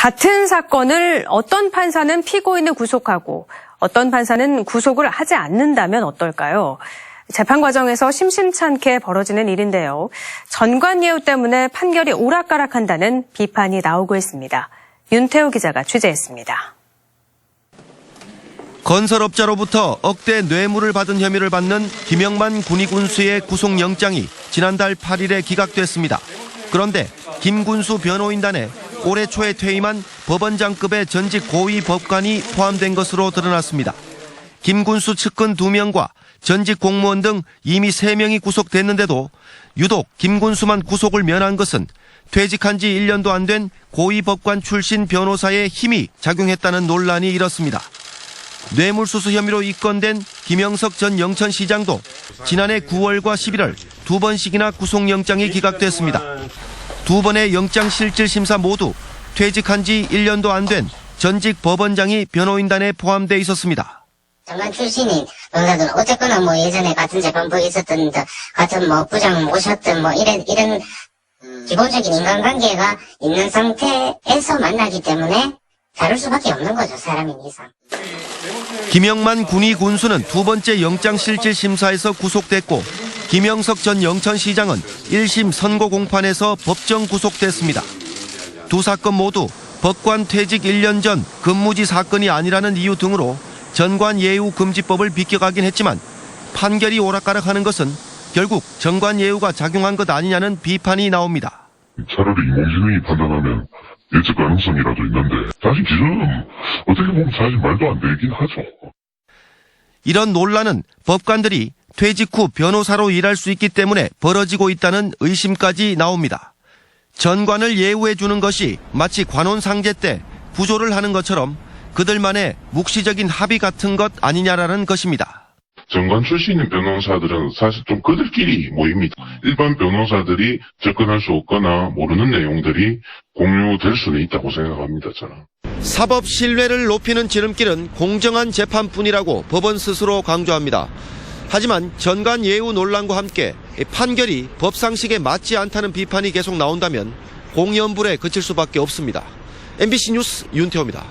같은 사건을 어떤 판사는 피고인을 구속하고 어떤 판사는 구속을 하지 않는다면 어떨까요? 재판 과정에서 심심찮게 벌어지는 일인데요. 전관예우 때문에 판결이 오락가락한다는 비판이 나오고 있습니다. 윤태호 기자가 취재했습니다. 건설업자로부터 억대 뇌물을 받은 혐의를 받는 김영만 군의군수의 구속영장이 지난달 8일에 기각됐습니다. 그런데 김 군수 변호인단에 올해 초에 퇴임한 법원장급의 전직 고위 법관이 포함된 것으로 드러났습니다. 김 군수 측근 2명과 전직 공무원 등 이미 3명이 구속됐는데도 유독 김 군수만 구속을 면한 것은 퇴직한 지 1년도 안 된 고위 법관 출신 변호사의 힘이 작용했다는 논란이 일었습니다. 뇌물수수 혐의로 입건된 김영석 전 영천시장도 지난해 9월과 11월 2번씩이나 구속영장이 기각됐습니다. 2번의 영장실질심사 모두 퇴직한 지 1년도 안 된 전직 법원장이 변호인단에 포함돼 있었습니다. 장관 출신인 변호사들은 어쨌거나 예전에 같은 재판부에 있었던 같은 부장 모셨던 이런 기본적인 인간관계가 있는 상태에서 만나기 때문에 다룰 수밖에 없는 거죠, 사람인 이상. 김영만 군의 군수는 2번째 영장실질심사에서 구속됐고 김영석 전 영천시장은 1심 선고 공판에서 법정 구속됐습니다. 두 사건 모두 법관 퇴직 1년 전 근무지 사건이 아니라는 이유 등으로 전관예우금지법을 비껴가긴 했지만 판결이 오락가락하는 것은 결국 전관예우가 작용한 것 아니냐는 비판이 나옵니다. 차라리 인공지능이 판단하면 예측 가능성이라도 있는데 사실 지금 어떻게 보면 사실 말도 안 되긴 하죠. 이런 논란은 법관들이 퇴직 후 변호사로 일할 수 있기 때문에 벌어지고 있다는 의심까지 나옵니다. 전관을 예우해 주는 것이 마치 관혼상제 때 부조를 하는 것처럼 그들만의 묵시적인 합의 같은 것 아니냐라는 것입니다. 전관 출신인 변호사들은 사실 좀 그들끼리 모입니다. 일반 변호사들이 접근할 수 없거나 모르는 내용들이 공유될 수는 있다고 생각합니다, 저는. 사법 신뢰를 높이는 지름길은 공정한 재판뿐이라고 법원 스스로 강조합니다. 하지만 전관예우 논란과 함께 판결이 법상식에 맞지 않다는 비판이 계속 나온다면 공연불에 그칠 수밖에 없습니다. MBC 뉴스 윤태호입니다.